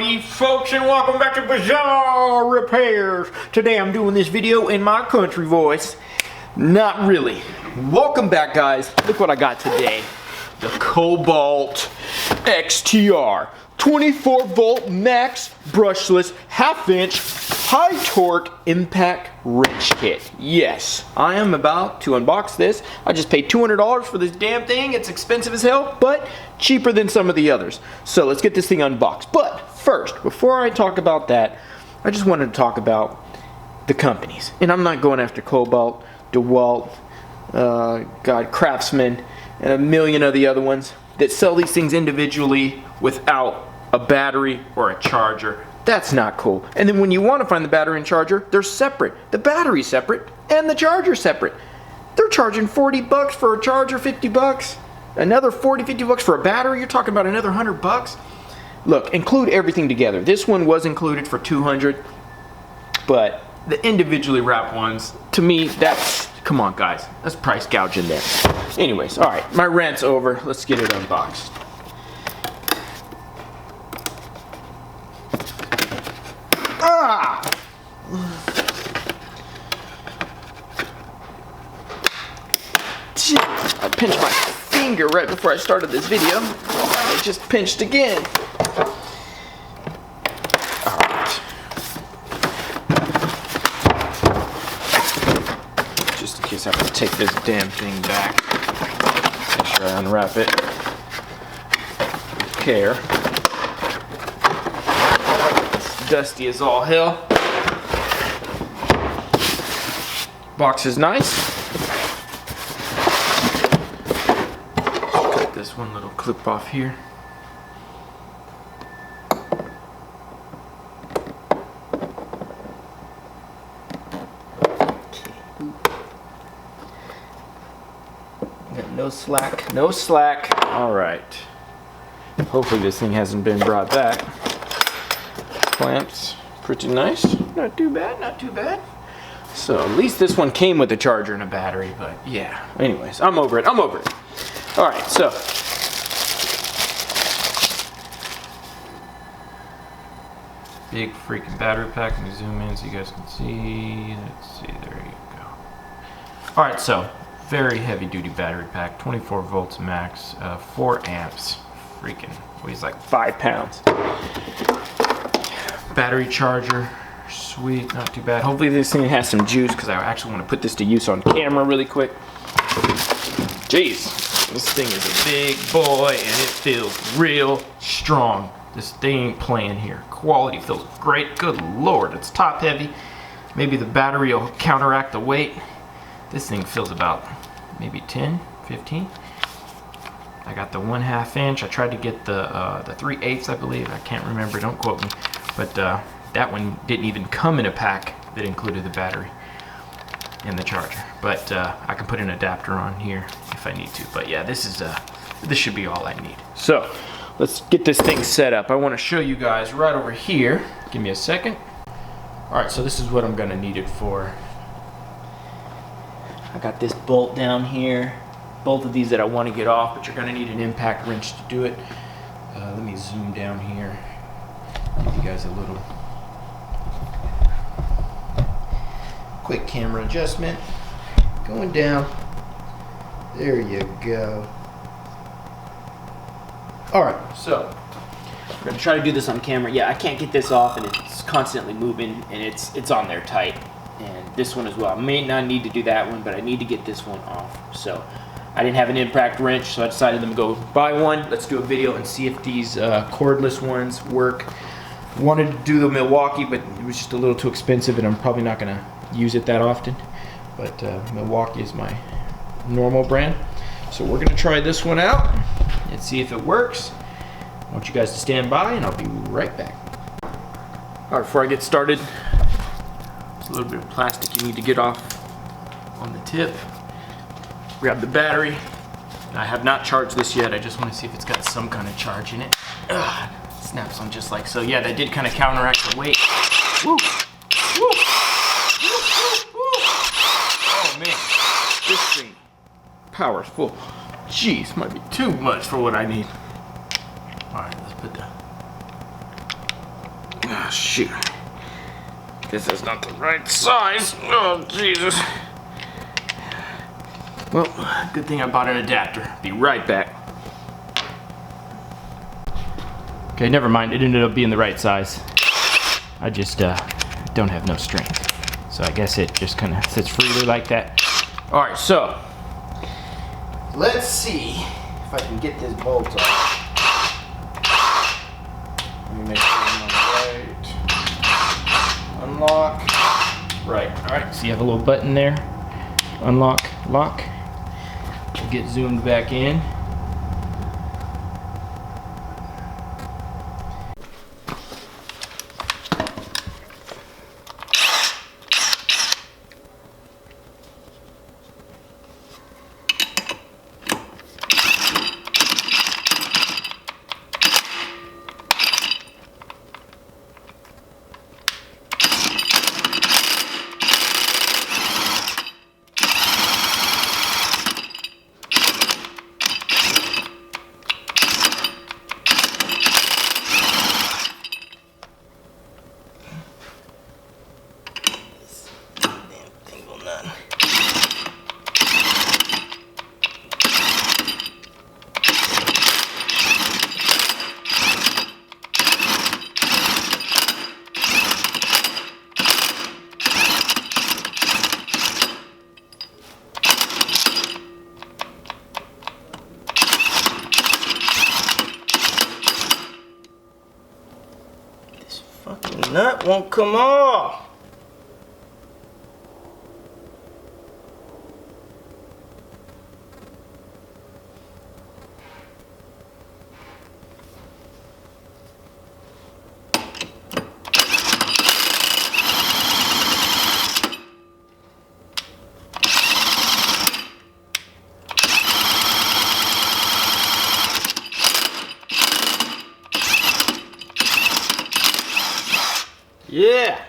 Howdy folks, and welcome back to Bazzar Repairs. Today I'm doing this video in my country voice. Not really. Welcome back, guys. Look what I got today. The Kobalt XTR 24 volt max brushless half-inch high torque impact wrench kit. Yes, I am about to unbox this. I just paid $200 for this damn thing. It's expensive as hell, but cheaper than some of the others. So let's get this thing unboxed. But first, before I talk about that, I just wanted to talk about the companies. And I'm not going after Kobalt, DeWalt, Craftsman, and a million of the other ones that sell these things individually without a battery or a charger. That's not cool. And then when you want to find the battery and charger, they're separate. The battery's separate and the charger's separate. They're charging 40 bucks for a charger, 50 bucks. Another 40, 50 bucks for a battery. You're talking about another 100 bucks. Look, include everything together. This one was included for 200, but the individually wrapped ones, to me, that's, come on guys, that's price gouging there. Anyways, all right, my rant's over. Let's get it unboxed. Ah! I pinched my finger right before I started this video. It just pinched again. Alright. Just in case I have to take this damn thing back. Make sure I unwrap it with care. It's dusty as all hell. Box is nice. This one little clip off here. Got no slack, no slack. All right. Hopefully this thing hasn't been brought back. Clamps, pretty nice. Not too bad, not too bad. So at least this one came with a charger and a battery, but yeah. Anyways, I'm over it, I'm over it. All right, so big freaking battery pack. Let me zoom in so you guys can see. Let's see, there you go. All right, so very heavy duty battery pack, 24 volts max, 4 amps. Freaking weighs like 5 pounds. Battery charger, sweet, not too bad. Hopefully this thing has some juice because I actually want to put this to use on camera really quick. Jeez. This thing is a big boy and it feels real strong. This thing ain't playing here. Quality feels great. Good lord, it's top heavy. Maybe the battery will counteract the weight. This thing feels about maybe 10, 15. I got the 1/2 inch. I tried to get the 3/8, I believe. I can't remember, don't quote me. But that one didn't even come in a pack that included the battery and the charger, but I can put an adapter on here if I need to. But yeah, this should be all I need. So let's get this thing set up. I want to show you guys right over here. Give me a second. All right, so this is what I'm gonna need it for. I got this bolt down here, both of these that I want to get off, but you're gonna need an impact wrench to do it. Let me zoom down here, give you guys a little quick camera adjustment. Going down. There you go. Alright, so I'm gonna try to do this on camera. Yeah, I can't get this off and it's constantly moving and it's on there tight. And this one as well. I may not need to do that one, but I need to get this one off. So I didn't have an impact wrench, so I decided to go buy one. Let's do a video and see if these cordless ones work. Wanted to do the Milwaukee, but it was just a little too expensive and I'm probably not gonna use it that often, but Milwaukee is my normal brand. So we're gonna try this one out and see if it works. I want you guys to stand by and I'll be right back. All right, before I get started, there's a little bit of plastic you need to get off on the tip. Grab the battery. I have not charged this yet. I just want to see if it's got some kind of charge in it. Ugh, it snaps on just like so. Yeah, that did kind of counteract the weight. Woo! Woo! Oh man, this thing power's full. Jeez, might be too much for what I need. All right, let's put the Oh, shoot. This is not the right size. Oh, Jesus. Well, good thing I bought an adapter. Be right back. Okay, never mind. It ended up being the right size. I just don't have no strength. So I guess it just kind of sits freely like that. All right, so let's see if I can get this bolt off. Let me make sure I'm on the right. Unlock. Right, all right, so you have a little button there. Unlock, lock. We'll get zoomed back in. Fucking nut won't come off. Yeah.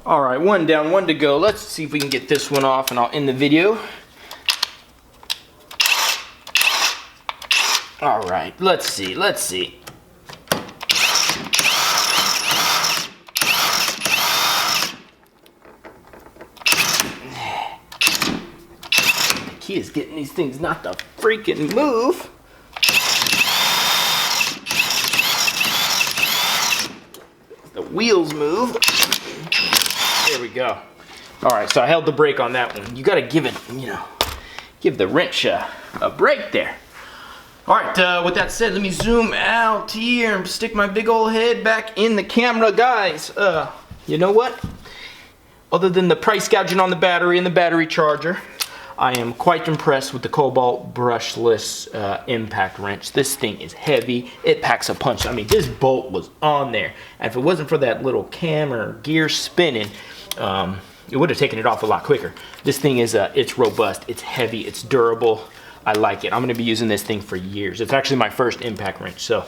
All right, one down, one to go. Let's see if we can get this one off and I'll end the video. All right, let's see. The key is getting these things not to freaking move. The wheels move. There we go. All right, so I held the brake on that one. You got to give it, give the wrench a break there. All right, with that said, let me zoom out here and stick my big old head back in the camera, guys. You know what? Other than the price gouging on the battery and the battery charger, I am quite impressed with the Kobalt Brushless impact wrench. This thing is heavy. It packs a punch. I mean, this bolt was on there. And if it wasn't for that little cam or gear spinning, it would have taken it off a lot quicker. This thing is, it's robust, it's heavy, it's durable. I like it. I'm gonna be using this thing for years. It's actually my first impact wrench. So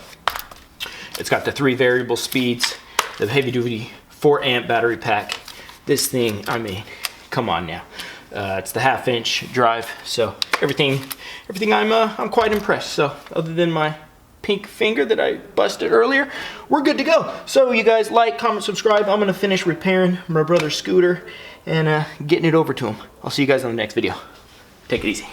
it's got the 3 variable speeds, the heavy duty 4 amp battery pack. This thing, I mean, come on now. It's the 1/2 inch drive, so everything I'm quite impressed. So other than my pink finger that I busted earlier, we're good to go. So you guys like, comment, subscribe. I'm gonna finish repairing my brother's scooter and getting it over to him. I'll see you guys on the next video. Take it easy.